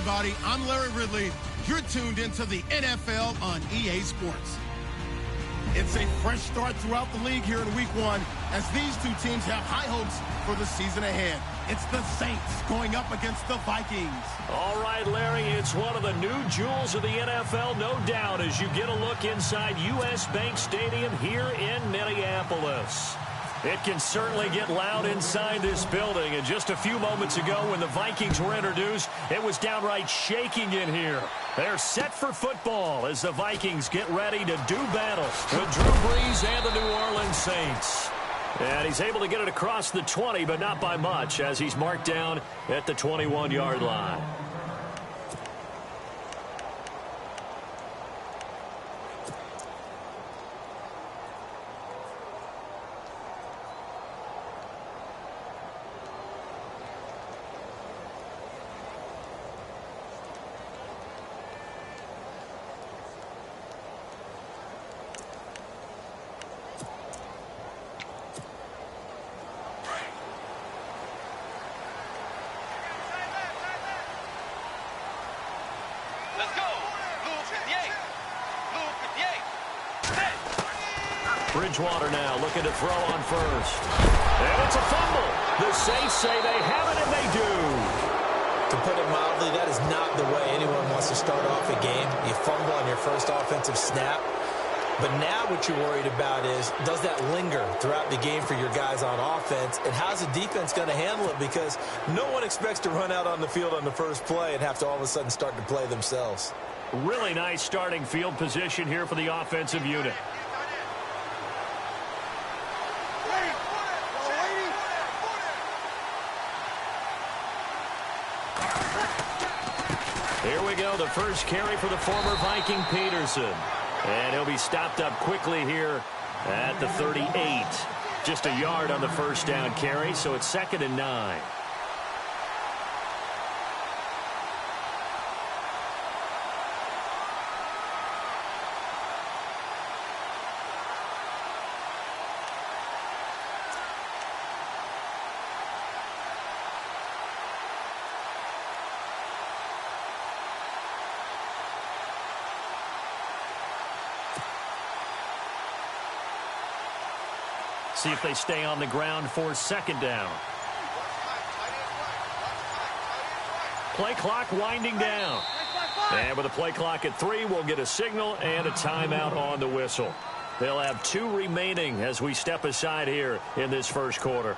everybody. I'm Larry Ridley. You're tuned into the NFL on EA Sports. It's a fresh start throughout the league here in Week 1 as these two teams have high hopes for the season ahead. It's the Saints going up against the Vikings. All right, Larry, it's one of the new jewels of the NFL, no doubt, as you get a look inside U.S. Bank Stadium here in Minneapolis. It can certainly get loud inside this building. And just a few moments ago when the Vikings were introduced, it was downright shaking in here. They're set for football as the Vikings get ready to do battle with Drew Brees and the New Orleans Saints. And he's able to get it across the 20, but not by much, as he's marked down at the 21-yard line. Bridgewater now looking to throw on first. And it's a fumble. The Saints say they have it, and they do. To put it mildly, that is not the way anyone wants to start off a game. You fumble on your first offensive snap. But now what you're worried about is, does that linger throughout the game for your guys on offense? And how's the defense going to handle it? Because no one expects to run out on the field on the first play and have to all of a sudden start to play themselves. Really nice starting field position here for the offensive unit. Here we go, the first carry for the former Viking Peterson. And he'll be stopped up quickly here at the 38. Just a yard on the first down carry, so it's 2nd and 9. See if they stay on the ground for 2nd down. Play clock winding down. And with a play clock at 3, we'll get a signal and a timeout on the whistle. They'll have 2 remaining as we step aside here in this first quarter.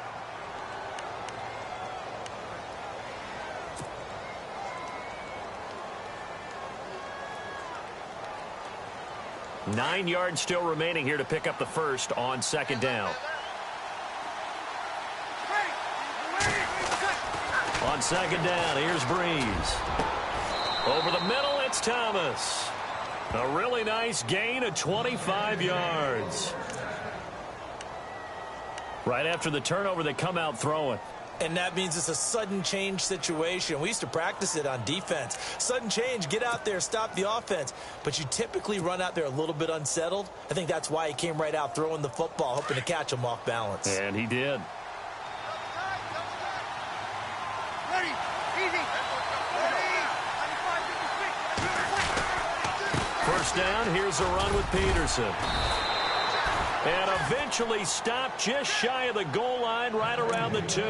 Nine yards still remaining here to pick up the first on 2nd down. On 2nd down, here's Brees. Over the middle, it's Thomas. A really nice gain of 25 yards. Right after the turnover, they come out throwing. And that means it's a sudden change situation. We used to practice it on defense. Sudden change, get out there, stop the offense. But you typically run out there a little bit unsettled. I think that's why he came right out throwing the football, hoping to catch him off balance. And he did. First down, here's a run with Peterson. And eventually stopped just shy of the goal line right around the 2.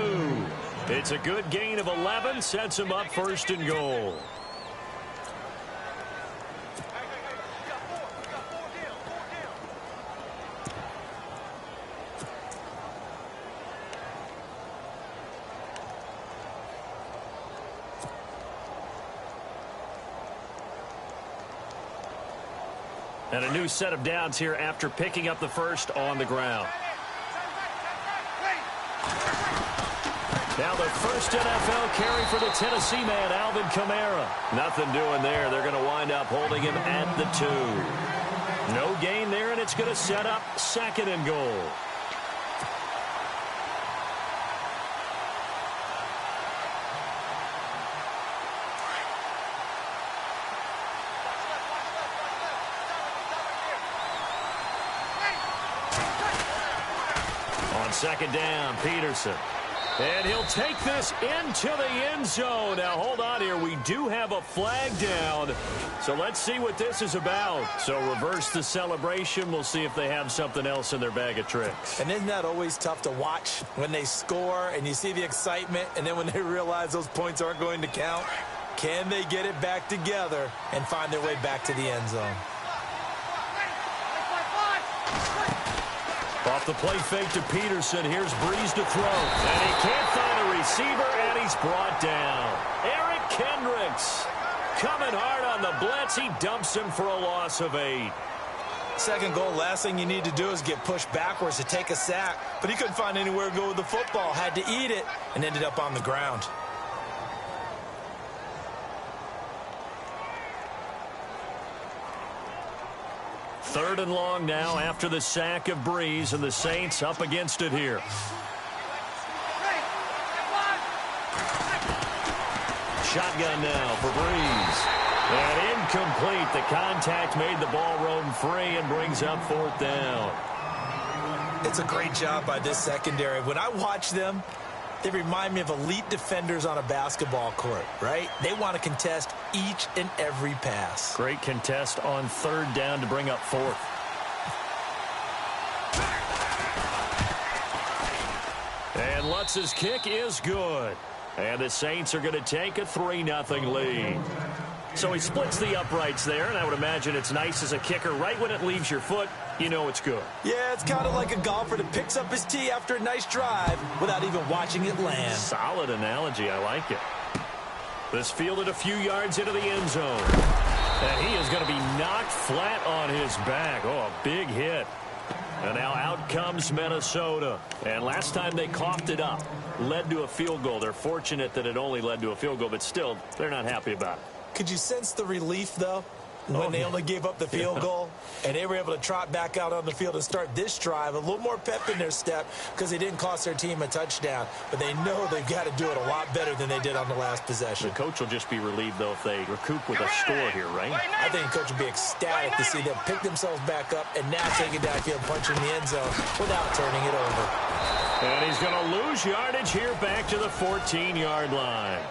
It's a good gain of 11, sets him up 1st and goal. And a new set of downs here after picking up the first on the ground. Now the first NFL carry for the Tennessee man, Alvin Kamara. Nothing doing there. They're going to wind up holding him at the 2. No gain there, and it's going to set up 2nd and goal. On 2nd down, Peterson. And he'll take this into the end zone. Now, hold on here. We do have a flag down. So let's see what this is about. So reverse the celebration. We'll see if they have something else in their bag of tricks. And isn't that always tough to watch when they score and you see the excitement, and then when they realize those points aren't going to count? Can they get it back together and find their way back to the end zone? Off the play fake to Peterson. Here's Breeze to throw. And he can't find a receiver, and he's brought down. Eric Kendricks coming hard on the blitz. He dumps him for a loss of 8. Second goal, last thing you need to do is get pushed backwards to take a sack. But he couldn't find anywhere to go with the football. Had to eat it and ended up on the ground. Third and long now after the sack of Breeze, and the Saints up against it here. Shotgun now for Breeze. And incomplete. The contact made the ball roam free and brings up 4th down. It's a great job by this secondary. When I watch them, they remind me of elite defenders on a basketball court, right? They want to contest each and every pass. Great contest on 3rd down to bring up 4th. And Lutz's kick is good. And the Saints are going to take a 3-0 lead. So he splits the uprights there, and I would imagine it's nice as a kicker. Right when it leaves your foot, you know it's good. Yeah, it's kind of like a golfer that picks up his tee after a nice drive without even watching it land. Solid analogy. I like it. This fielded a few yards into the end zone. And he is going to be knocked flat on his back. Oh, a big hit. And now out comes Minnesota. And last time they coughed it up, led to a field goal. They're fortunate that it only led to a field goal, but still, they're not happy about it. Could you sense the relief, though, when they only gave up the field goal and they were able to trot back out on the field and start this drive? A little more pep in their step because they didn't cost their team a touchdown, but they know they've got to do it a lot better than they did on the last possession. The coach will just be relieved, though, if they recoup with a score here, right? I think the coach will be ecstatic to see them pick themselves back up and now take it downfield, punching the end zone without turning it over. And he's going to lose yardage here back to the 14-yard line.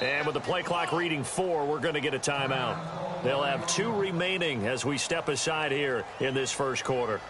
And with the play clock reading 4, we're going to get a timeout. They'll have 2 remaining as we step aside here in this first quarter.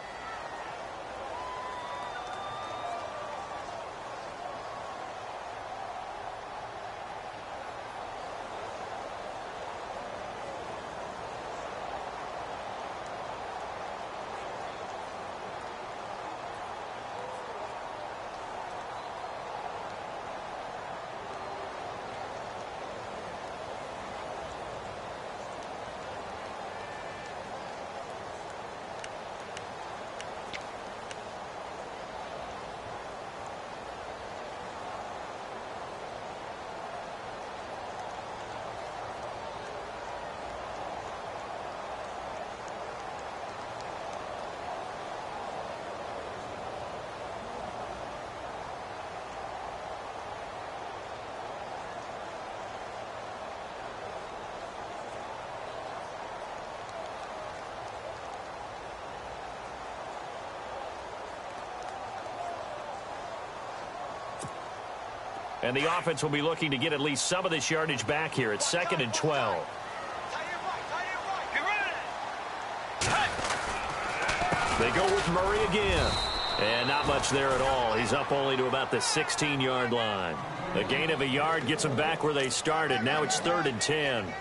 And the offense will be looking to get at least some of this yardage back here. It's 2nd and 12. They go with Murray again. And not much there at all. He's up only to about the 16-yard line. A gain of a yard gets them back where they started. Now it's 3rd and 10.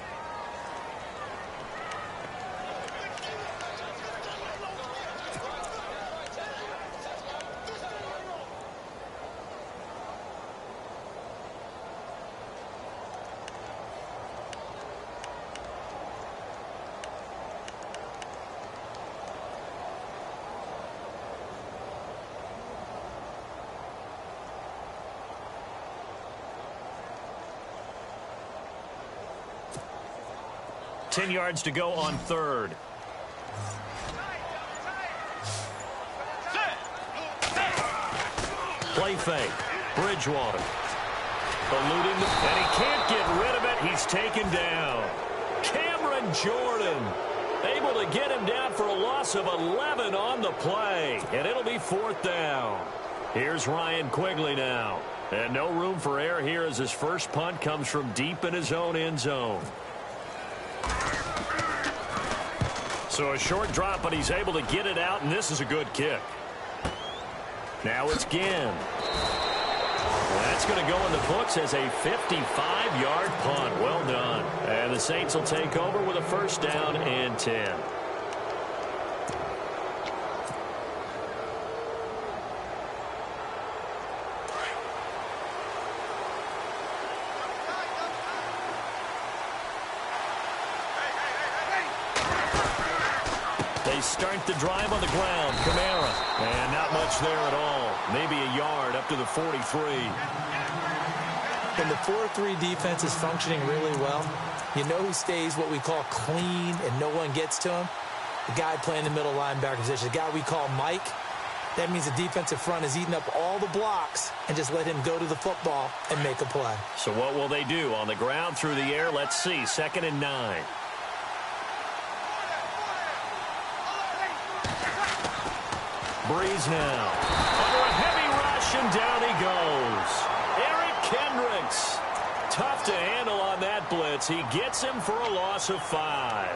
Ten yards to go on 3rd. Play fake. Bridgewater. Eluding the... And he can't get rid of it. He's taken down. Cameron Jordan able to get him down for a loss of 11 on the play. And it'll be 4th down. Here's Ryan Quigley now. And no room for error here as his first punt comes from deep in his own end zone. So a short drop, but he's able to get it out, and this is a good kick. Now it's Ginn. That's going to go in the books as a 55-yard punt. Well done. And the Saints will take over with a 1st down and 10. They start the drive on the ground. Kamara. And not much there at all. Maybe a yard up to the 43. When the 4-3 defense is functioning really well, you know who stays what we call clean and no one gets to him? The guy playing the middle linebacker position, the guy we call Mike. That means the defensive front is eating up all the blocks and just let him go to the football and make a play. So what will they do? On the ground, through the air, let's see. 2nd and 9. Breeze now. Under a heavy rush, and down he goes. Eric Kendricks. Tough to handle on that blitz. He gets him for a loss of 5.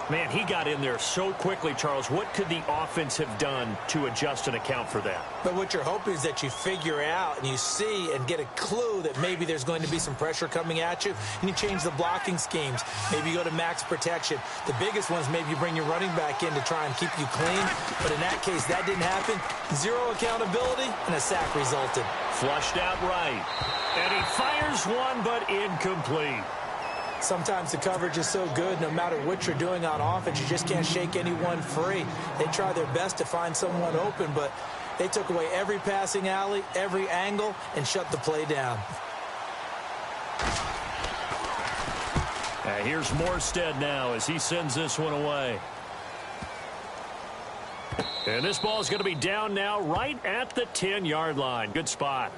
Man, he got in there so quickly, Charles. What could the offense have done to adjust and account for that? But what you're hoping is that you figure out and you see and get a clue that maybe there's going to be some pressure coming at you, and you change the blocking schemes. Maybe you go to max protection. The biggest one is maybe you bring your running back in to try and keep you clean. But in that case, that didn't happen. 0 accountability, and a sack resulted. Flushed out right. And he fires one, but incomplete. Sometimes the coverage is so good, no matter what you're doing on offense, you just can't shake anyone free. They try their best to find someone open, but they took away every passing alley, every angle, and shut the play down. Here's Morstead now as he sends this one away. And this ball is going to be down now right at the 10-yard line. Good spot.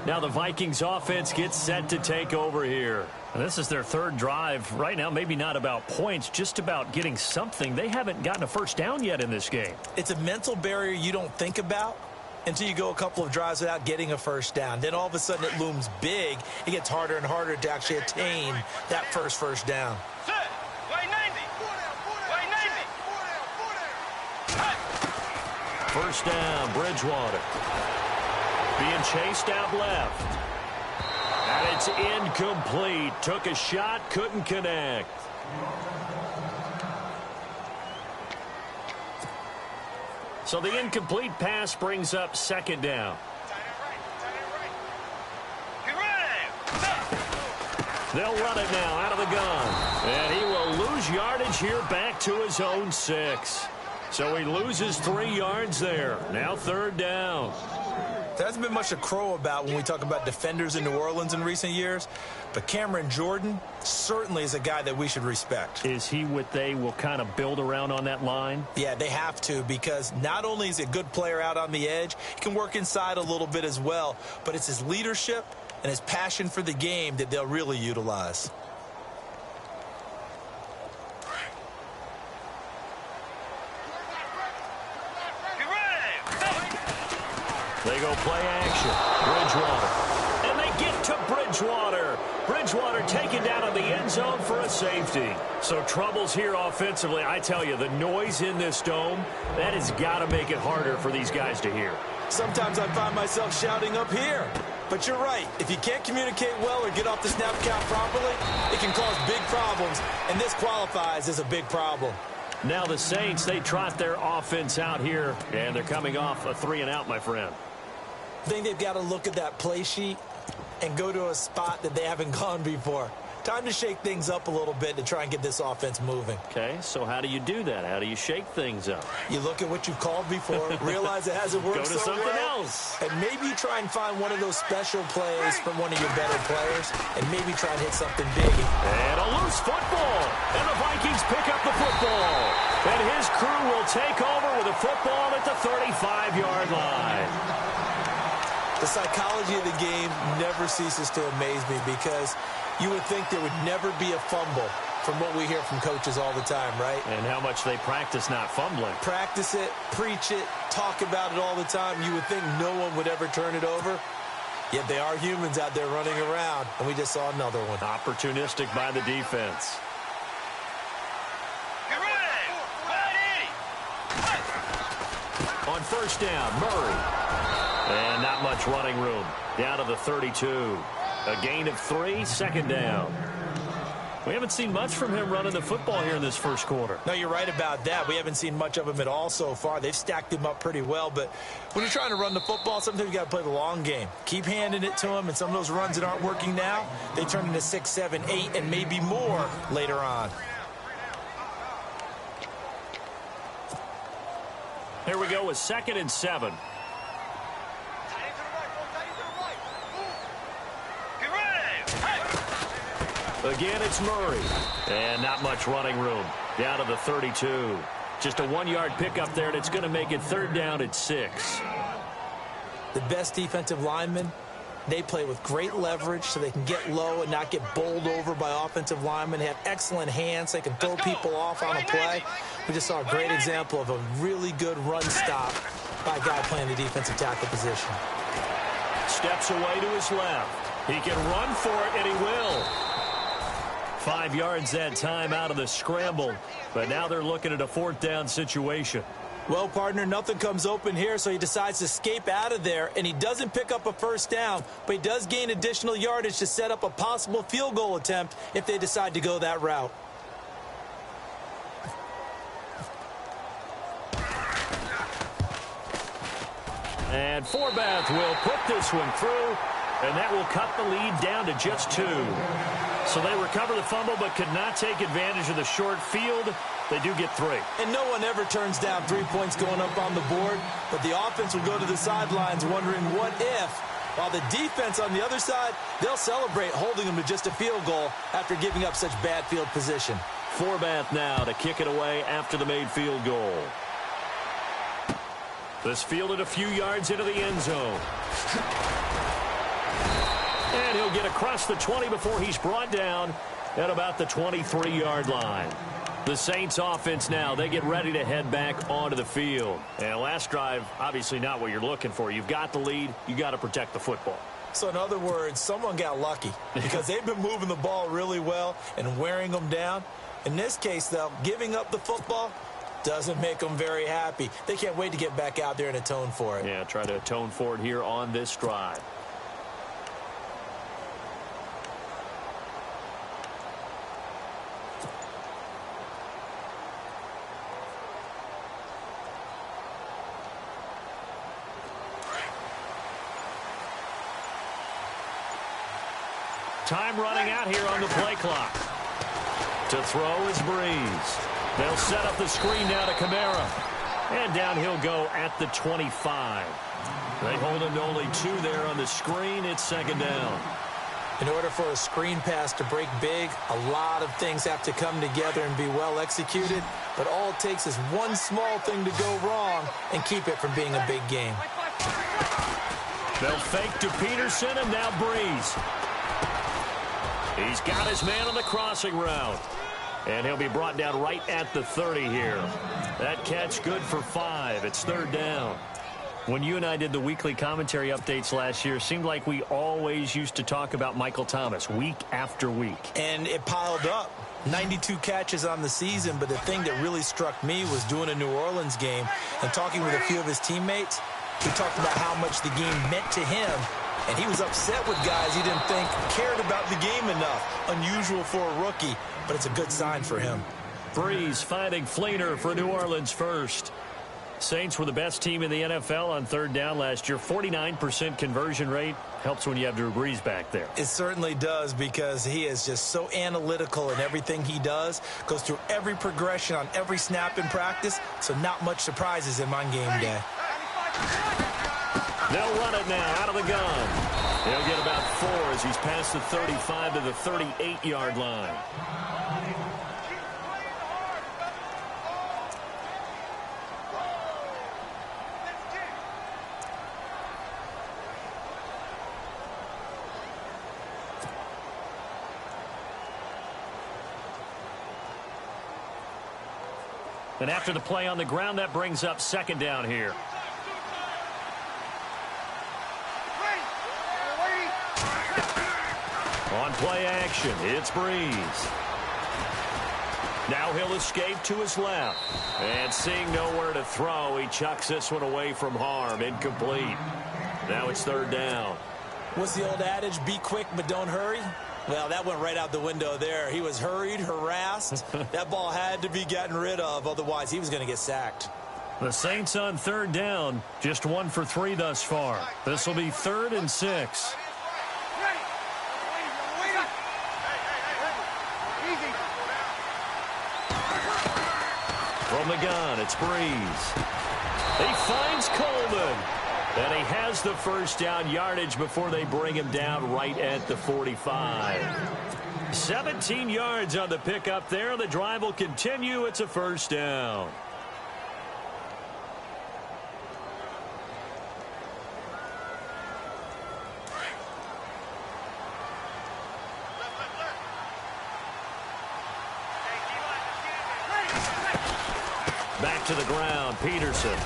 Now the Vikings offense gets set to take over here. And this is their 3rd drive. Right now, maybe not about points, just about getting something. They haven't gotten a 1st down yet in this game. It's a mental barrier you don't think about until you go a couple of drives without getting a 1st down. Then all of a sudden it looms big. It gets harder and harder to actually attain that first down. First down, Bridgewater. Being chased out left. And it's incomplete. Took a shot, couldn't connect. So the incomplete pass brings up 2nd down. They'll run it now out of the gun. And he will lose yardage here back to his own 6. So he loses 3 yards there. Now 3rd down. There hasn't been much to crow about when we talk about defenders in New Orleans in recent years, but Cameron Jordan certainly is a guy that we should respect. Is he what they will kind of build around on that line? Yeah, they have to, because not only is he a good player out on the edge, he can work inside a little bit as well, but it's his leadership and his passion for the game that they'll really utilize. They go play action. Bridgewater. And they get to Bridgewater. Bridgewater. Bridgewater taken down in the end zone for a safety. So troubles here offensively. I tell you, the noise in this dome, that has got to make it harder for these guys to hear. Sometimes I find myself shouting up here. But you're right. If you can't communicate well or get off the snap count properly, it can cause big problems, and this qualifies as a big problem. Now the Saints, they trot their offense out here, and they're coming off a 3-and-out, my friend. I think they've got to look at that play sheet and go to a spot that they haven't gone before. Time to shake things up a little bit to try and get this offense moving. Okay, so how do you do that? How do you shake things up? You look at what you've called before, realize it hasn't worked so well. Go to something else. And maybe you try and find one of those special plays from one of your better players, and maybe try and hit something big. And a loose football. And the Vikings pick up the football. And his crew will take over with a football at the 35-yard line. The psychology of the game never ceases to amaze me because you would think there would never be a fumble from what we hear from coaches all the time, right? And how much they practice not fumbling. Practice it, preach it, talk about it all the time. You would think no one would ever turn it over. Yet they are humans out there running around, and we just saw another one. Opportunistic by the defense. On first down, Murray. And not much running room. Down to the 32. A gain of 3, second down. We haven't seen much from him running the football here in this first quarter. No, you're right about that. We haven't seen much of him at all so far. They've stacked him up pretty well, but when you're trying to run the football, sometimes you got to play the long game. Keep handing it to him, and some of those runs that aren't working now, they turn into 6, 7, 8, and maybe more later on. Here we go with 2nd and 7. Again, it's Murray. And not much running room. Down to the 32. Just a 1-yard pickup there, and it's going to make it 3rd down at 6. The best defensive linemen, they play with great leverage so they can get low and not get bowled over by offensive linemen. They have excellent hands. They can throw people off on a play. We just saw a great example of a really good run stop by a guy playing the defensive tackle position. Steps away to his left. He can run for it, and he will. 5 yards that time out of the scramble. But now they're looking at a 4th down situation. Well, partner, nothing comes open here, so he decides to escape out of there, and he doesn't pick up a first down, but he does gain additional yardage to set up a possible field goal attempt if they decide to go that route. And Forbath will put this one through, and that will cut the lead down to just 2. So they recover the fumble but could not take advantage of the short field. They do get 3. And no one ever turns down 3 points going up on the board, but the offense will go to the sidelines wondering what if, while the defense on the other side, they'll celebrate holding them to just a field goal after giving up such bad field position. Forbath now to kick it away after the made field goal. This fielded a few yards into the end zone. And he'll get across the 20 before he's brought down at about the 23-yard line. The Saints offense now, they get ready to head back onto the field. And last drive, obviously not what you're looking for. You've got the lead. You got to protect the football. So in other words, someone got lucky because they've been moving the ball really well and wearing them down. In this case, though, giving up the football doesn't make them very happy. They can't wait to get back out there and atone for it. Yeah, try to atone for it here on this drive. Time running out here on the play clock. To throw is Breeze. They'll set up the screen now to Kamara. And down he'll go at the 25. They hold him to only 2 there on the screen. It's 2nd down. In order for a screen pass to break big, a lot of things have to come together and be well executed. But all it takes is one small thing to go wrong and keep it from being a big game. They'll fake to Peterson, and now Breeze. He's got his man on the crossing route. And he'll be brought down right at the 30 here. That catch good for 5. It's 3rd down. When you and I did the weekly commentary updates last year, it seemed like we always used to talk about Michael Thomas week after week. And it piled up. 92 catches on the season, but the thing that really struck me was doing a New Orleans game and talking with a few of his teammates. He talked about how much the game meant to him, and he was upset with guys he didn't think cared about the game enough. Unusual for a rookie, but it's a good sign for him. Breeze finding Fleener for New Orleans first. Saints were the best team in the NFL on third down last year. 49% conversion rate. Helps when you have Drew Brees back there. It certainly does, because he is just so analytical in everything he does. Goes through every progression on every snap in practice, so not much surprises him on game day. They'll run it now out of the gun. He'll get about 4 as he's past the 35 to the 38-yard line. And after the play on the ground, that brings up second down here. On play action, it's Breeze. Now he'll escape to his left. And seeing nowhere to throw, he chucks this one away from harm. Incomplete. Now it's third down. What's the old adage? Be quick, but don't hurry? Well, that went right out the window there. He was hurried, harassed. That ball had to be gotten rid of, otherwise he was going to get sacked. The Saints on third down, just 1 for 3 thus far. This will be 3rd and 6. From the gun, it's Breeze. He finds Coleman. And he has the first down yardage before they bring him down right at the 45. 17 yards on the pickup there. The drive will continue. It's a first down. Back to the ground, Peterson.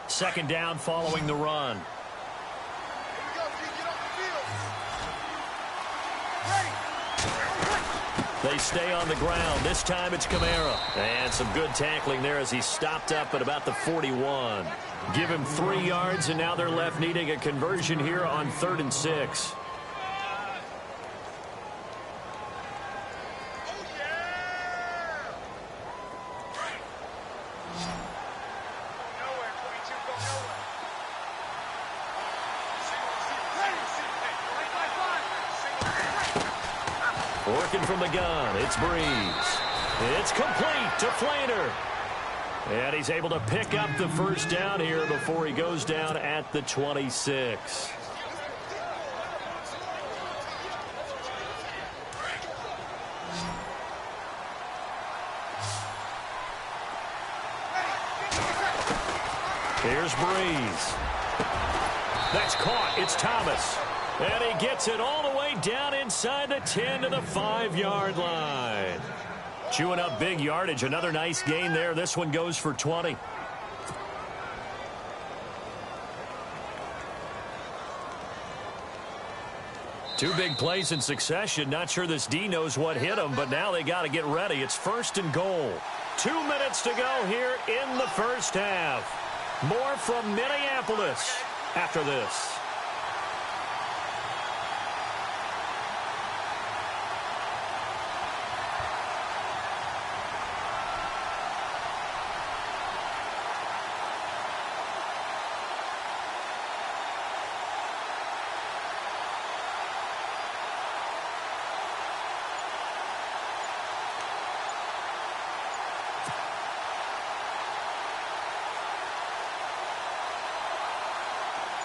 Second down following the run. They stay on the ground. This time it's Kamara. And some good tackling there as he stopped up at about the 41. Give him 3 yards, and now they're left needing a conversion here on 3rd and 6. Working from the gun, it's Breeze. It's complete to Fleener. And he's able to pick up the first down here before he goes down at the 26. Here's Breeze. That's caught. It's Thomas. And he gets it all the way down inside the 10 to the 5-yard line. Chewing up big yardage. Another nice gain there. This one goes for 20. Two big plays in succession. Not sure this D knows what hit him, but now they got to get ready. It's 1st and goal. 2 minutes to go here in the first half. More from Minneapolis after this.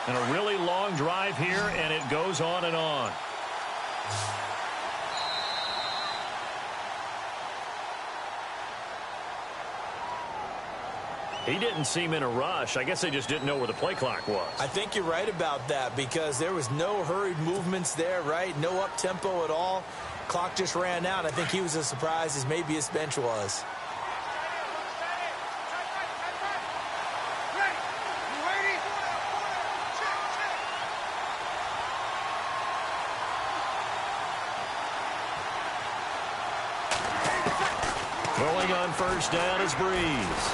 And a really long drive here, and it goes on and on. He didn't seem in a rush. I guess they just didn't know where the play clock was. I think you're right about that because there was no hurried movements there, right? No up-tempo at all. Clock just ran out. I think he was as surprised as maybe his bench was. Going on first down is Breeze.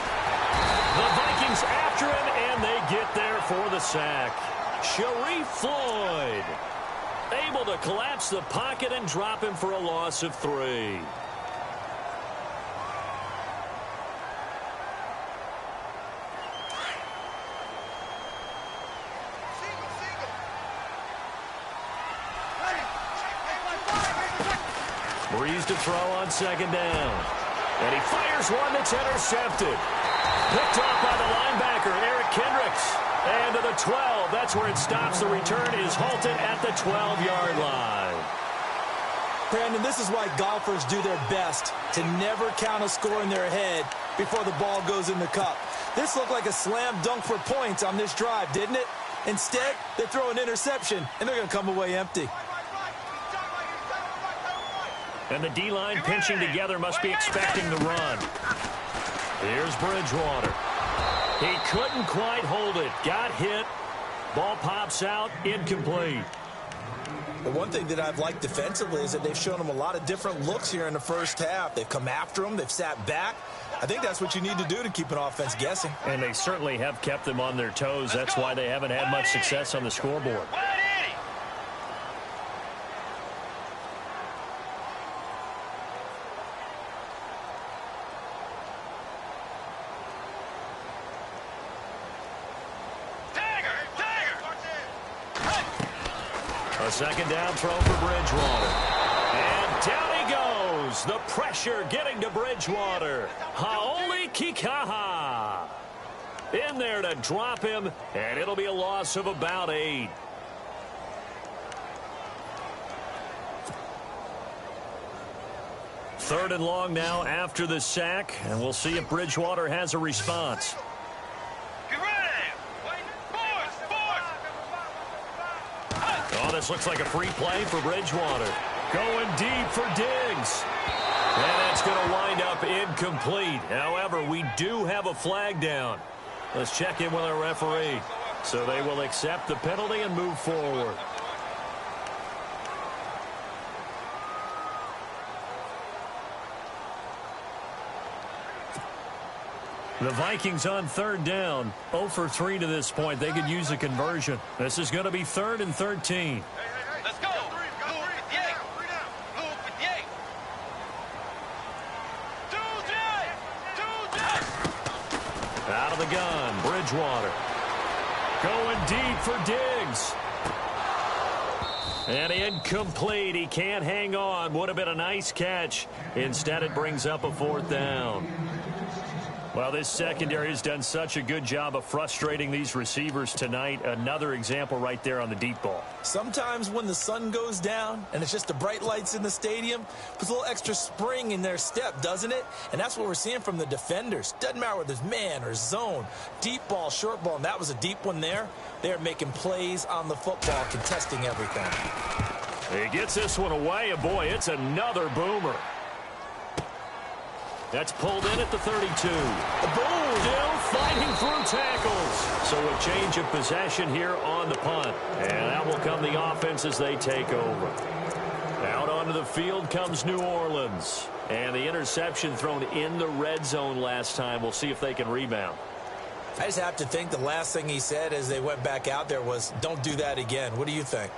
The Vikings after him, and they get there for the sack. Sharif Floyd able to collapse the pocket and drop him for a loss of 3. Breeze to throw on second down. And he fires one that's intercepted. Picked off by the linebacker, Eric Kendricks. And to the 12. That's where it stops. The return is halted at the 12-yard line. Brandon, this is why golfers do their best to never count a score in their head before the ball goes in the cup. This looked like a slam dunk for points on this drive, didn't it? Instead, they throw an interception, and they're going to come away empty. And the D-line pinching together must be expecting the run. Here's Bridgewater. He couldn't quite hold it. Got hit. Ball pops out. Incomplete. The one thing that I've liked defensively is that they've shown him a lot of different looks here in the first half. They've come after him. They've sat back. I think that's what you need to do to keep an offense guessing. And they certainly have kept them on their toes. That's why they haven't had much success on the scoreboard. A second down throw for Bridgewater. And down he goes. The pressure getting to Bridgewater. Haoli Kikaha. In there to drop him, and it'll be a loss of about 8. Third and long now after the sack, and we'll see if Bridgewater has a response. Oh, this looks like a free play for Bridgewater. Going deep for Diggs. And that's going to wind up incomplete. However, we do have a flag down. Let's check in with our referee. So they will accept the penalty and move forward. The Vikings on third down, 0 for 3 to this point. They could use a conversion. This is going to be 3rd and 13. Let's go. Out of the gun, Bridgewater. Going deep for Diggs. And incomplete. He can't hang on. Would have been a nice catch. Instead, it brings up a 4th down. Well, this secondary has done such a good job of frustrating these receivers tonight. Another example right there on the deep ball. Sometimes when the sun goes down and it's just the bright lights in the stadium, puts a little extra spring in their step, doesn't it? And that's what we're seeing from the defenders. Doesn't matter whether it's man or zone, deep ball, short ball, and that was a deep one there. They're making plays on the football, contesting everything. He gets this one away, and boy, it's another boomer. That's pulled in at the 32. Boom! Still fighting through tackles. So a change of possession here on the punt. And that will come the offense as they take over. Out onto the field comes New Orleans. And the interception thrown in the red zone last time. We'll see if they can rebound. I just have to think the last thing he said as they went back out there was, don't do that again. What do you think?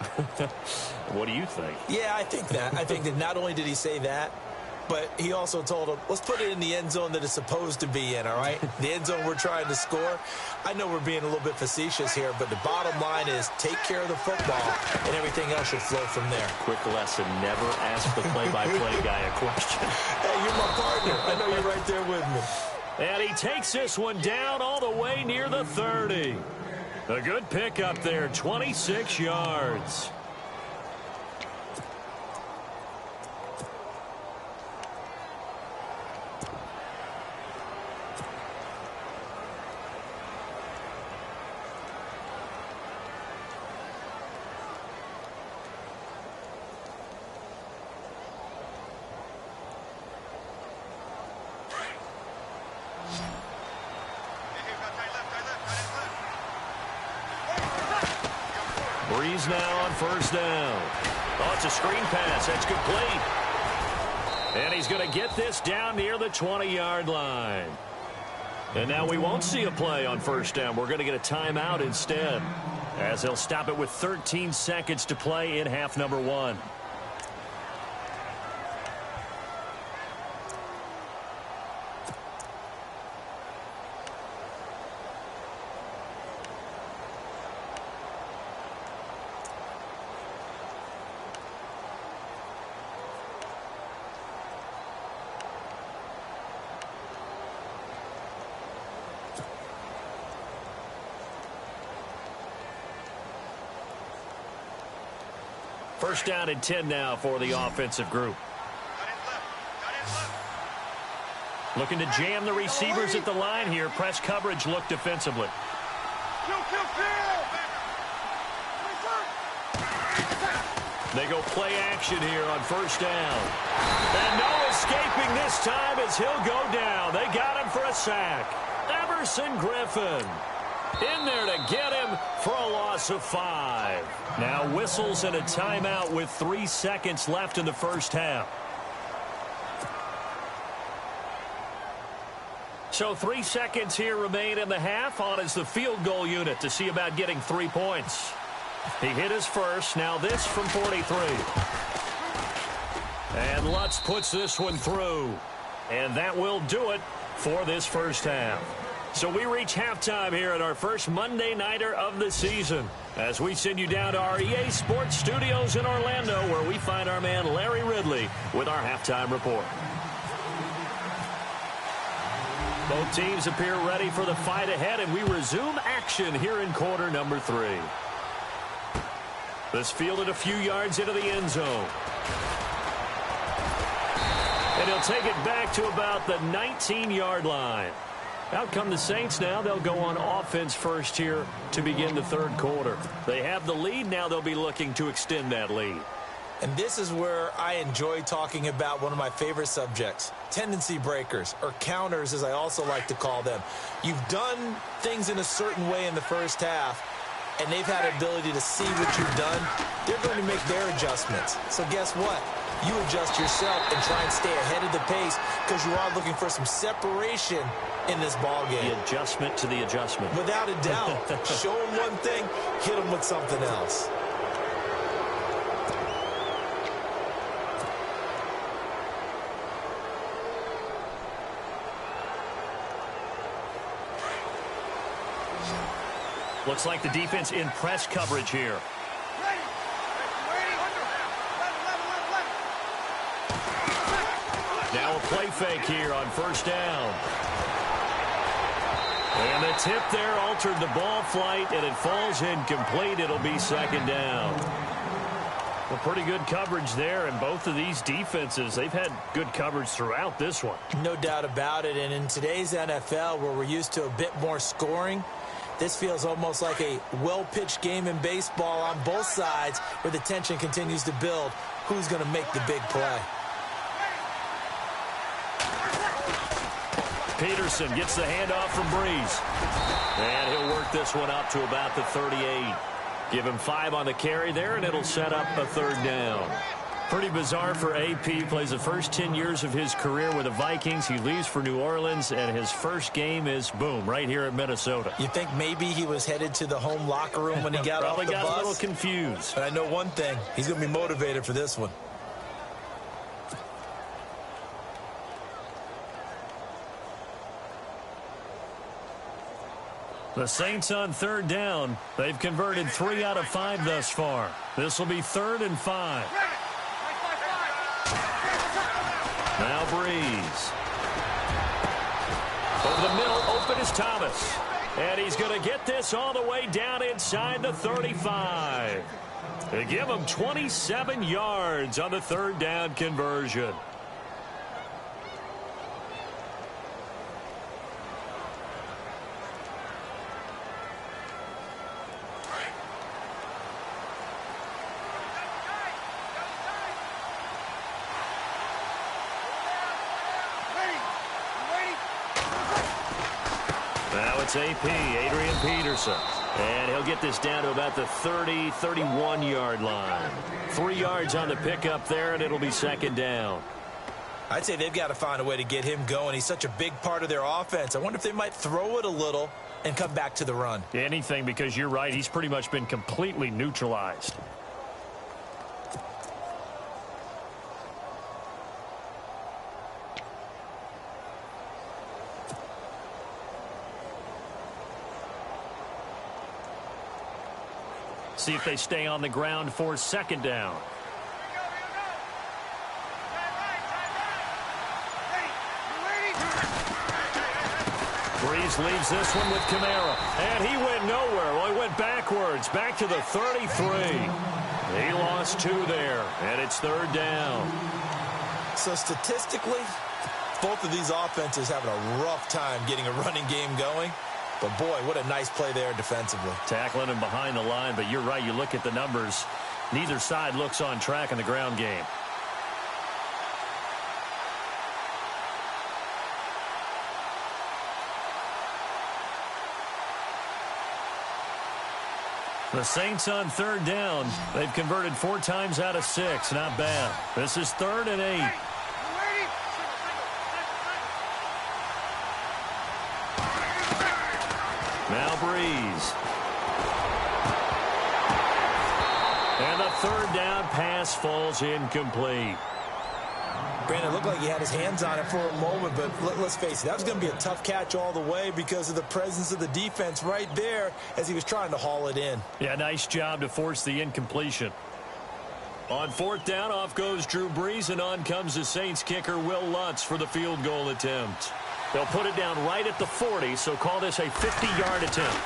What do you think? Yeah, I think that. I think that not only did he say that, but he also told him, let's put it in the end zone that it's supposed to be in, all right? The end zone we're trying to score. I know we're being a little bit facetious here, but the bottom line is take care of the football, and everything else should flow from there. Quick lesson, never ask the play-by-play guy a question. Hey, you're my partner. I know you're right there with me. And he takes this one down all the way near the 30. A good pick up there, 26 yards. Breeze now on first down. Oh, it's a screen pass. That's complete. And he's going to get this down near the 20-yard line. And now we won't see a play on first down. We're going to get a timeout instead, as they'll stop it with 13 seconds to play in half number 1. First down and 10 now for the offensive group. Looking to jam the receivers at the line here. Press coverage look defensively. They go play action here on first down. And no escaping this time as he'll go down. They got him for a sack. Everson Griffin in there to get him for a loss of 5. Now whistles and a timeout with 3 seconds left in the first half. So 3 seconds here remain in the half. On is the field goal unit to see about getting 3 points. He hit his first. Now this from 43. And Lutz puts this one through. And that will do it for this first half. So we reach halftime here at our first Monday Nighter of the season, as we send you down to our EA Sports Studios in Orlando, where we find our man Larry Ridley with our halftime report. Both teams appear ready for the fight ahead, and we resume action here in quarter number 3. This fielded a few yards into the end zone. And he'll take it back to about the 19-yard line. Out come the Saints now. They'll go on offense first here to begin the third quarter. They have the lead. Now they'll be looking to extend that lead. And this is where I enjoy talking about one of my favorite subjects, tendency breakers, or counters as I also like to call them. You've done things in a certain way in the first half, and they've had ability to see what you've done. They're going to make their adjustments. So guess what? You adjust yourself and try and stay ahead of the pace, because you are looking for some separation in this ball game. The adjustment to the adjustment. Without a doubt. Show them one thing, hit them with something else. Looks like the defense in press coverage here. Now a play fake here on first down. And the tip there altered the ball flight, and it falls incomplete. It'll be second down. Well, pretty good coverage there, and both of these defenses, they've had good coverage throughout this one. No doubt about it, and in today's NFL, where we're used to a bit more scoring, this feels almost like a well-pitched game in baseball on both sides, where the tension continues to build. Who's going to make the big play? Peterson gets the handoff from Breeze. And he'll work this one up to about the 38. Give him 5 on the carry there, and it'll set up a third down. Pretty bizarre for AP. Plays the first 10 years of his career with the Vikings. He leaves for New Orleans, and his first game is, boom, right here in Minnesota. You think maybe he was headed to the home locker room when he got off the bus? Probably got a little confused. But I know one thing. He's going to be motivated for this one. The Saints on third down. They've converted 3 out of 5 thus far. This will be 3rd and 5. Now Breeze. Over the middle, open is Thomas. And he's going to get this all the way down inside the 35. They give him 27 yards on the third down conversion. Now it's AP, Adrian Peterson. And he'll get this down to about the 30, 31-yard line. 3 yards on the pickup there, and it'll be second down. I'd say they've got to find a way to get him going. He's such a big part of their offense. I wonder if they might throw it a little and come back to the run. Anything, because you're right. He's pretty much been completely neutralized. See if they stay on the ground for second down. Breeze leaves this one with Kamara. And he went nowhere. Well, he went backwards. Back to the 33. He lost 2 there. And it's third down. So statistically, both of these offenses having a rough time getting a running game going. But, boy, what a nice play there defensively. Tackling him behind the line, but you're right. You look at the numbers. Neither side looks on track in the ground game. The Saints on third down. They've converted 4 times out of 6. Not bad. This is 3rd and 8. Now Breeze. And the third down pass falls incomplete. Brandon, it looked like he had his hands on it for a moment, but let's face it, that was going to be a tough catch all the way because of the presence of the defense right there as he was trying to haul it in. Yeah, nice job to force the incompletion. On 4th down, off goes Drew Brees, and on comes the Saints kicker, Will Lutz, for the field goal attempt. They'll put it down right at the 40, so call this a 50-yard attempt.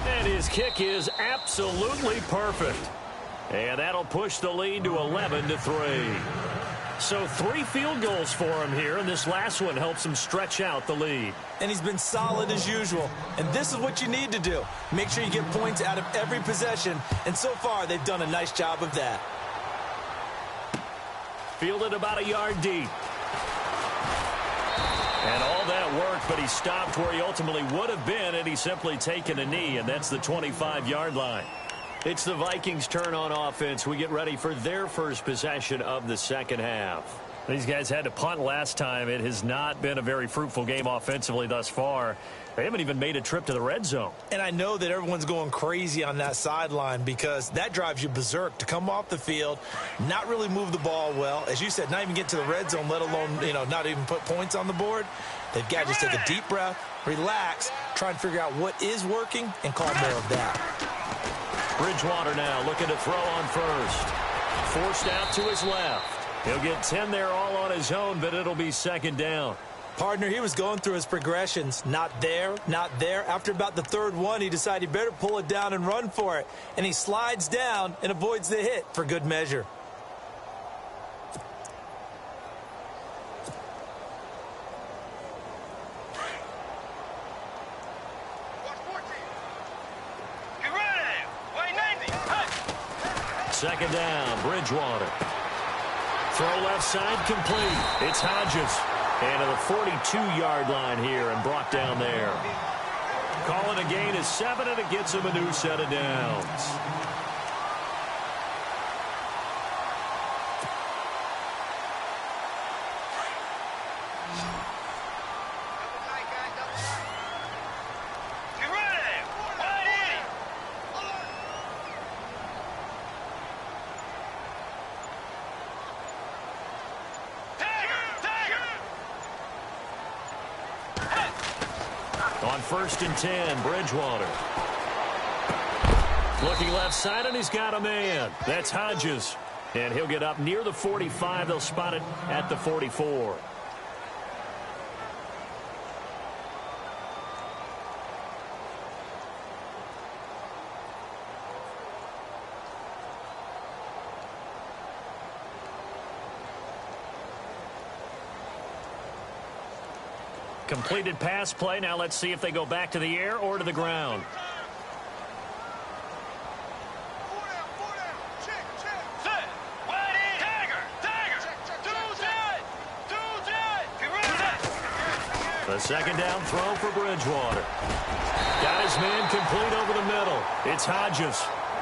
And his kick is absolutely perfect. And that'll push the lead to 11-3. So 3 field goals for him here, and this last one helps him stretch out the lead. And he's been solid as usual. And this is what you need to do. Make sure you get points out of every possession. And so far, they've done a nice job of that. Fielded about a yard deep. And all that worked, but he stopped where he ultimately would have been, and he's simply taken a knee, and that's the 25-yard line. It's the Vikings' turn on offense. We get ready for their first possession of the second half. These guys had to punt last time. It has not been a very fruitful game offensively thus far. They haven't even made a trip to the red zone. And I know that everyone's going crazy on that sideline because that drives you berserk to come off the field, not really move the ball well. As you said, not even get to the red zone, let alone, not even put points on the board. They've got to just take a deep breath, relax, try and figure out what is working, and call more of that. Bridgewater now looking to throw on first. Forced out to his left. He'll get 10 there all on his own, but it'll be second down. Partner, he was going through his progressions. Not there, not there. After about the 3rd one, he decided he better pull it down and run for it. And he slides down and avoids the hit for good measure. Second down, Bridgewater. Throw left side complete. It's Hodges. And to the 42-yard line here and brought down there. Calling a gain of 7, and it gets him a new set of downs. On 1st and 10, Bridgewater. Looking left side, and he's got a man. That's Hodges. And he'll get up near the 45. They'll spot it at the 44. completed pass play. Now let's see if they go back to the air or to the ground. The second down throw for Bridgewater. Got his man complete over the middle. It's Hodges.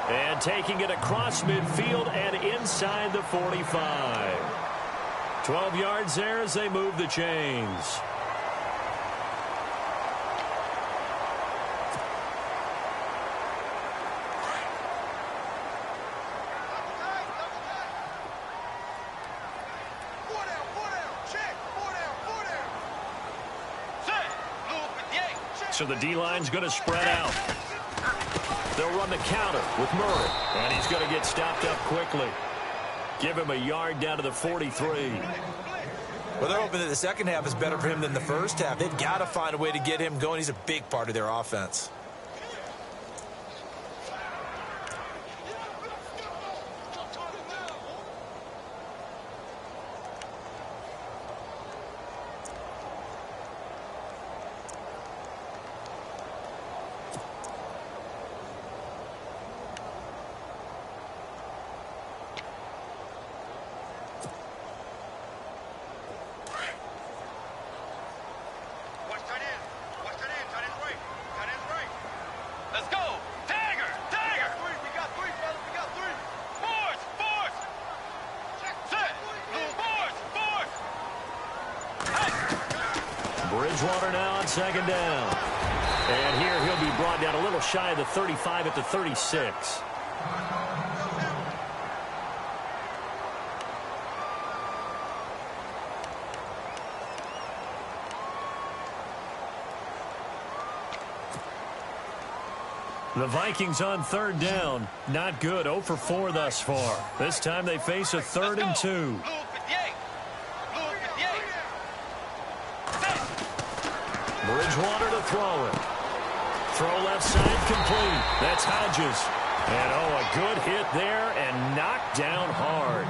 And taking it across midfield and inside the 45. 12 yards there as they move the chains. So the D-line's going to spread out. They'll run the counter with Murray. And he's going to get stopped up quickly. Give him a yard down to the 43. Well, they're hoping that the second half is better for him than the first half. They've got to find a way to get him going. He's a big part of their offense. Bridgewater now on second down. And here he'll be brought down a little shy of the 35 at the 36. The Vikings on third down. Not good. 0 for 4 thus far. This time they face a 3rd and 2. Bridgewater to throw it. Throw left side complete. That's Hodges. And a good hit there and knocked down hard.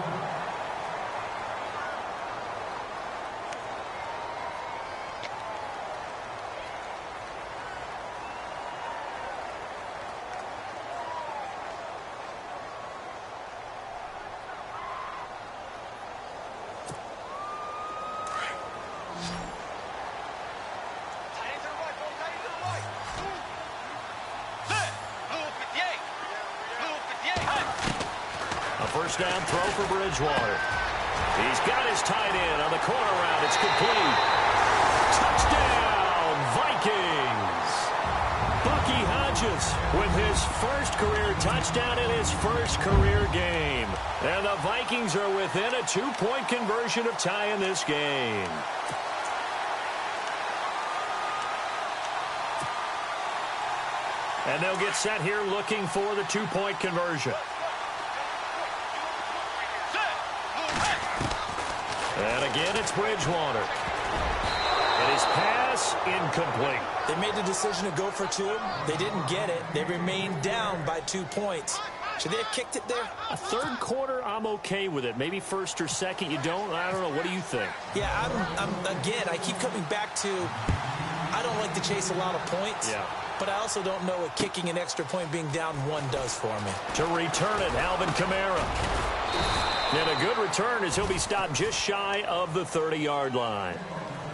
First down throw for Bridgewater. He's got his tight end on the corner route. It's complete. Touchdown, Vikings. Bucky Hodges with his first career touchdown in his first career game. And the Vikings are within a 2-point conversion of tying this game. And they'll get set here looking for the 2-point conversion. And again, it's Bridgewater. And his pass incomplete. They made the decision to go for 2. They didn't get it. They remained down by 2 points. Should they have kicked it there? A third quarter, I'm okay with it. Maybe first or second, you don't. I don't know. What do you think? Yeah, again, I keep coming back to I don't like to chase a lot of points. Yeah. But I also don't know what kicking an extra point being down 1 does for me. To return it, Alvin Kamara. And a good return as he'll be stopped just shy of the 30-yard line.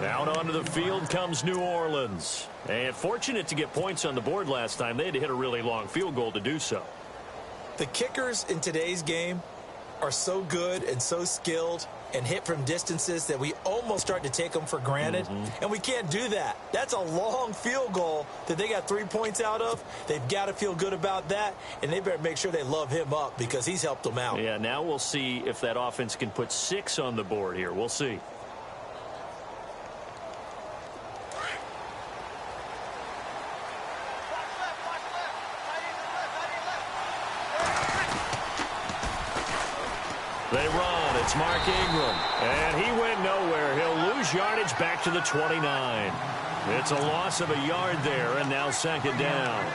Out onto the field comes New Orleans. And fortunate to get points on the board last time. They had to hit a really long field goal to do so. The kickers in today's game are so good and so skilled and hit from distances that we almost start to take them for granted. And we can't do that. That's a long field goal that they got 3 points out of. They've got to feel good about that, and they better make sure they love him up because he's helped them out. Yeah, now we'll see if that offense can put 6 on the board here. We'll see. They run. It's Mark Ingram. And he went nowhere. He'll lose yardage back to the 29. It's a loss of a yard there, and now second down.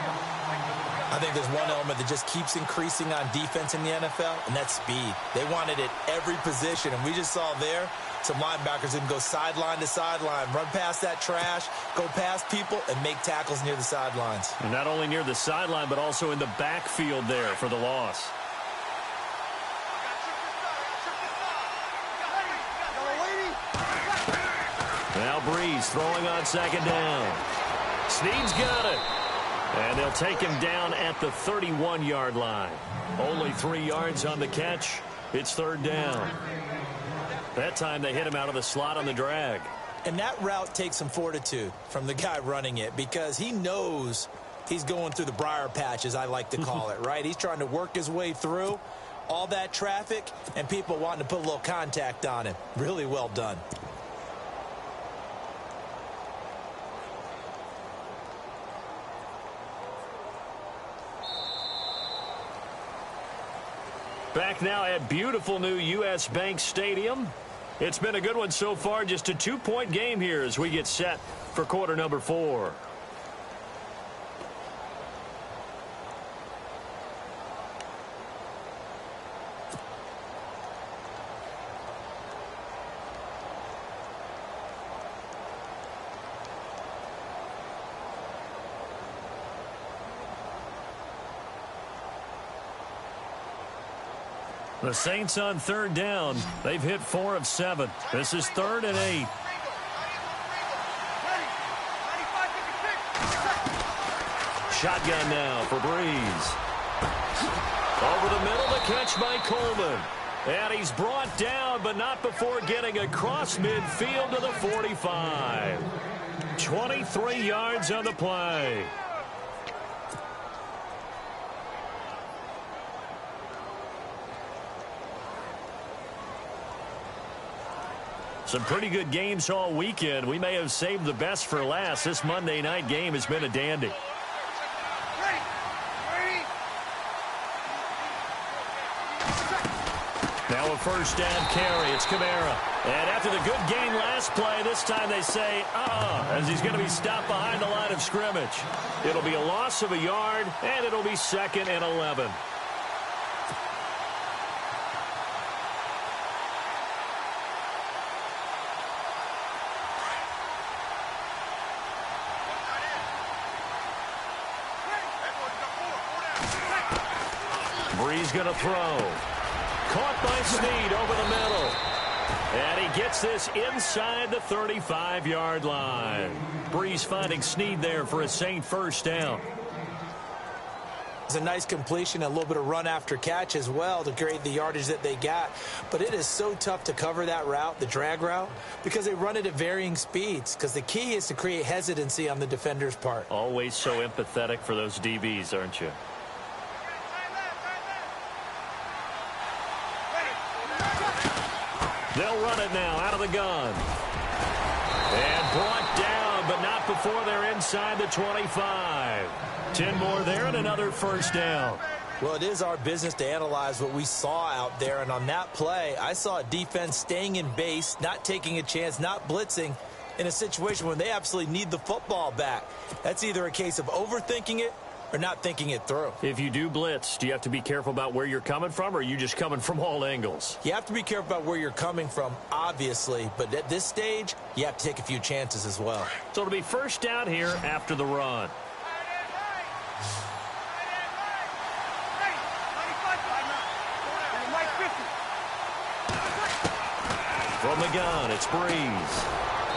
I think there's one element that just keeps increasing on defense in the NFL, and that's speed. They want it at every position, and we just saw there some linebackers who can go sideline to sideline, run past that trash, go past people, and make tackles near the sidelines. And not only near the sideline, but also in the backfield there for the loss. Now Breeze throwing on second down. Snead's got it. And they'll take him down at the 31-yard line. Only 3 yards on the catch. It's third down. That time they hit him out of the slot on the drag. And that route takes some fortitude from the guy running it because he knows he's going through the briar patch, as I like to call it, right? He's trying to work his way through all that traffic and people wanting to put a little contact on him. Really well done. Back now at beautiful new U.S. Bank Stadium. It's been a good one so far. Just a 2-point game here as we get set for quarter number 4. The Saints on third down. They've hit 4 of 7. This is 3rd and 8. Shotgun now for Breeze. Over the middle, the catch by Coleman. And he's brought down, but not before getting across midfield to the 45. 23 yards on the play. Some pretty good games all weekend. We may have saved the best for last. This Monday night game has been a dandy. Now a first down carry. It's Kamara. And after the good gain last play, this time they say, as he's going to be stopped behind the line of scrimmage. It'll be a loss of a yard, and it'll be 2nd and 11. Breeze going to throw. Caught by Snead over the middle. And he gets this inside the 35-yard line. Breeze finding Snead there for a Saint first down. It's a nice completion, a little bit of run after catch as well to create the yardage that they got. But it is so tough to cover that route, the drag route, because they run it at varying speeds. Because the key is to create hesitancy on the defender's part. Always so empathetic for those DBs, aren't you? They'll run it now out of the gun. And brought down, but not before they're inside the 25. 10 more there and another first down. Well, it is our business to analyze what we saw out there. And on that play, I saw a defense staying in base, not taking a chance, not blitzing in a situation when they absolutely need the football back. That's either a case of overthinking it or not thinking it through. If you do blitz, do you have to be careful about where you're coming from, or are you just coming from all angles? You have to be careful about where you're coming from, obviously, but at this stage, you have to take a few chances as well. So it'll be first down here after the run. From the gun, it's Breeze.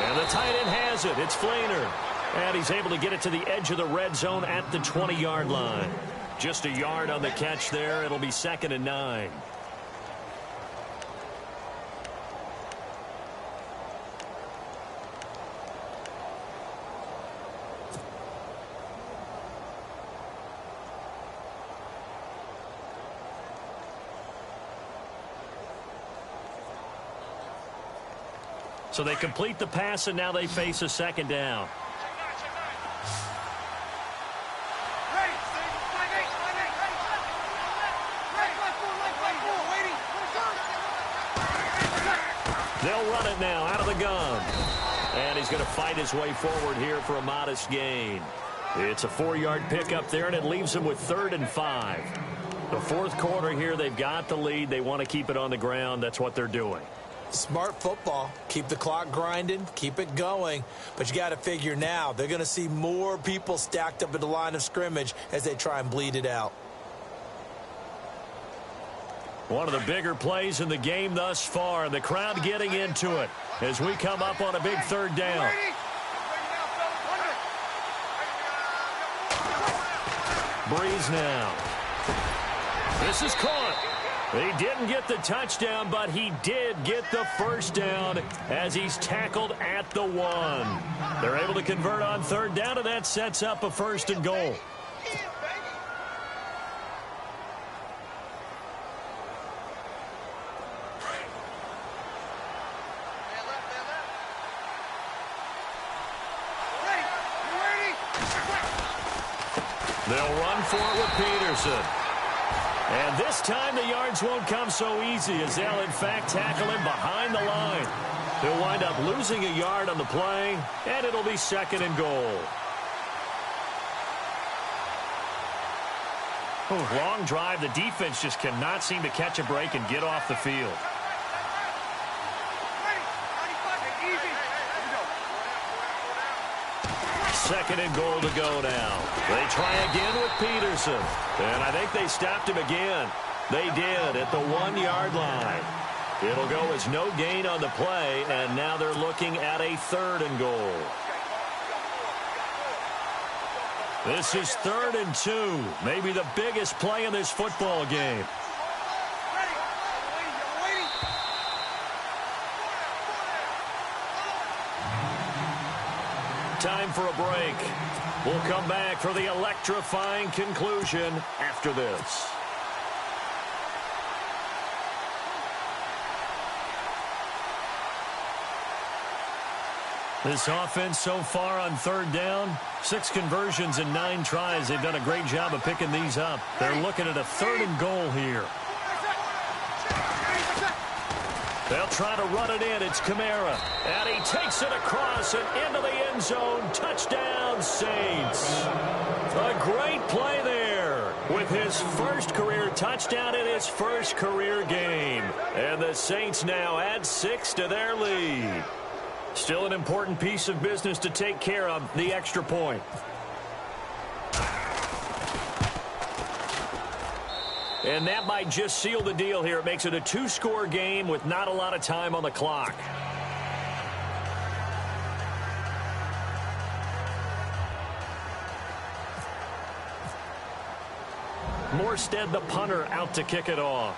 And the tight end has it. It's Flainer. And he's able to get it to the edge of the red zone at the 20-yard line. Just a yard on the catch there. It'll be 2nd and 9. So they complete the pass, and now they face a 2nd down. They'll run it now out of the gun. And he's going to fight his way forward here for a modest gain. It's a 4-yard pickup there, and it leaves him with 3rd and 5. The fourth quarter here, they've got the lead. They want to keep it on the ground. That's what they're doing. Smart football. Keep the clock grinding, keep it going. But you got to figure now, they're going to see more people stacked up at the line of scrimmage as they try and bleed it out. One of the bigger plays in the game thus far, and the crowd getting into it as we come up on a big third down. Breeze now. This is caught. He didn't get the touchdown, but he did get the first down as he's tackled at the 1. They're able to convert on third down, and that sets up a 1st and goal. They'll run for it with Peterson. And this time the yards won't come so easy as they'll, in fact, tackle him behind the line. He'll wind up losing a yard on the play, and it'll be 2nd and goal. Long drive. The defense just cannot seem to catch a break and get off the field. Second and goal to go now. They try again with Peterson. And I think they stopped him again. They did at the 1-yard line. It'll go as no gain on the play, and now they're looking at a 3rd and goal. This is 3rd and 2. Maybe the biggest play in this football game. Time for a break. We'll come back for the electrifying conclusion after this. This offense so far on third down, 6 conversions and 9 tries. They've done a great job of picking these up. They're looking at a 3rd and goal here. They'll try to run it in. It's Kamara. And he takes it across and into the end zone. Touchdown, Saints. A great play there with his first career touchdown in his first career game. And the Saints now add 6 to their lead. Still an important piece of business to take care of, the extra point. And that might just seal the deal here. It makes it a 2-score game with not a lot of time on the clock. Morstead, the punter, out to kick it off.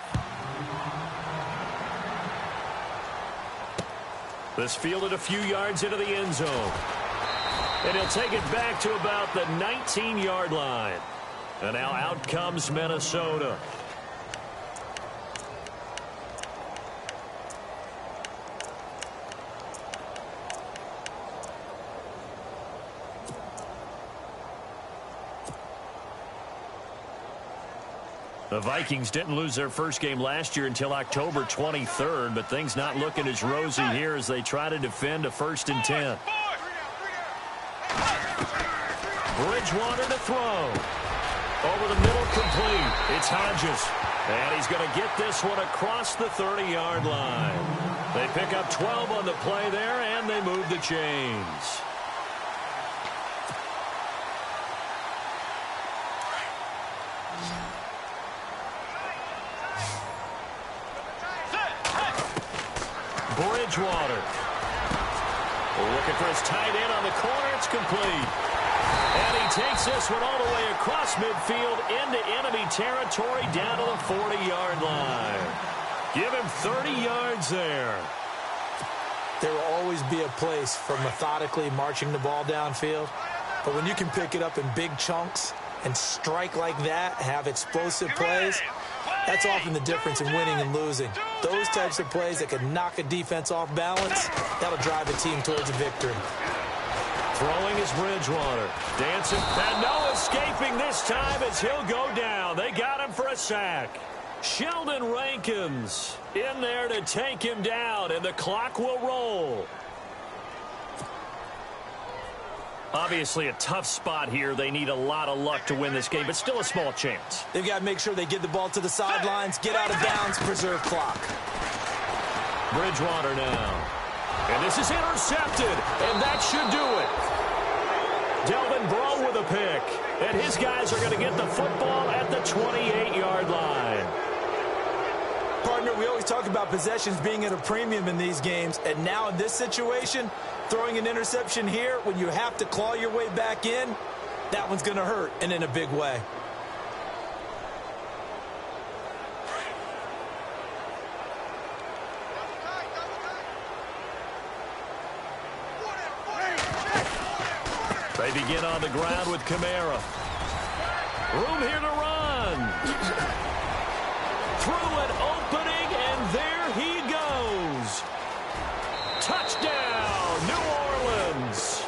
This fielded a few yards into the end zone. And he'll take it back to about the 19-yard line. And now out comes Minnesota. The Vikings didn't lose their first game last year until October 23rd, but things not looking as rosy here as they try to defend a 1st and 10. Bridgewater to throw. Over the middle, complete. It's Hodges. And he's going to get this one across the 30-yard line. They pick up 12 on the play there, and they move the chains. Bridgewater. Looking for his tight end on the corner. It's complete. And he takes this one all the way across midfield into enemy territory down to the 40-yard line. Give him 30 yards there. There will always be a place for methodically marching the ball downfield. But when you can pick it up in big chunks and strike like that, have explosive plays, that's often the difference in winning and losing. Those types of plays that can knock a defense off balance, that'll drive a team towards a victory. Throwing is Bridgewater. Dancing. And no escaping this time as he'll go down. They got him for a sack. Sheldon Rankins in there to take him down, and the clock will roll. Obviously a tough spot here. They need a lot of luck to win this game, but still a small chance. They've got to make sure they get the ball to the sidelines, get out of bounds, preserve clock. Bridgewater now. And this is intercepted, and that should do it. Delvin Breaux with a pick. And his guys are going to get the football at the 28-yard line. Partner, we always talk about possessions being at a premium in these games, and now in this situation, throwing an interception here when you have to claw your way back in, that one's going to hurt, and in a big way. They begin on the ground with Kamara. Room here to run. Through an opening, and there he goes. Touchdown, New Orleans.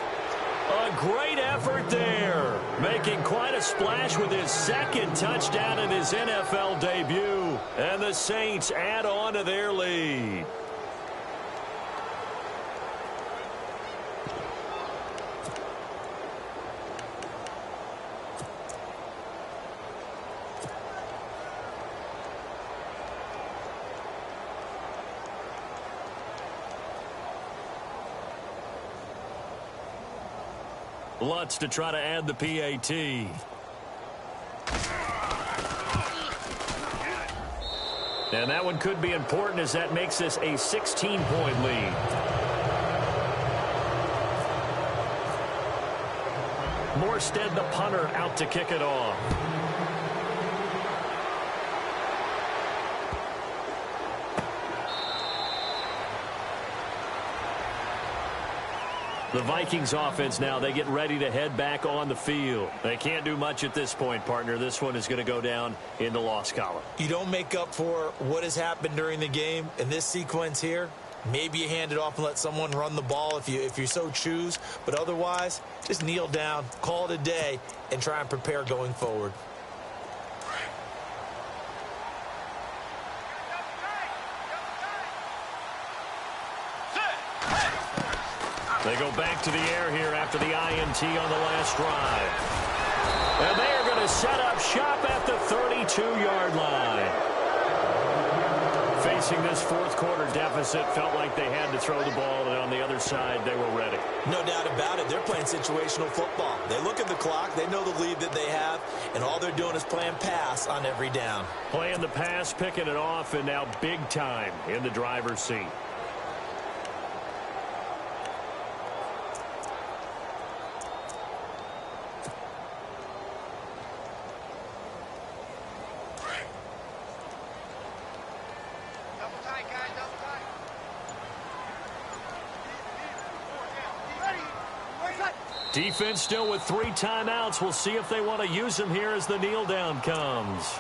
A great effort there. Making quite a splash with his second touchdown in his NFL debut. And the Saints add on to their lead. Lutz to try to add the PAT. And that one could be important as that makes this a 16-point lead. Morstead, the punter, out to kick it off. The Vikings offense now, they get ready to head back on the field. They can't do much at this point, partner. This one is going to go down in the loss column. You don't make up for what has happened during the game in this sequence here. Maybe you hand it off and let someone run the ball if you so choose. But otherwise, just kneel down, call it a day, and try and prepare going forward. They go back to the air here after the INT on the last drive. And they are going to set up shop at the 32-yard line. Facing this fourth quarter deficit, felt like they had to throw the ball, and on the other side, they were ready. No doubt about it. They're playing situational football. They look at the clock, they know the lead that they have, and all they're doing is playing pass on every down. Playing the pass, picking it off, and now big time in the driver's seat. Defense still with 3 timeouts. We'll see if they want to use them here as the kneel down comes.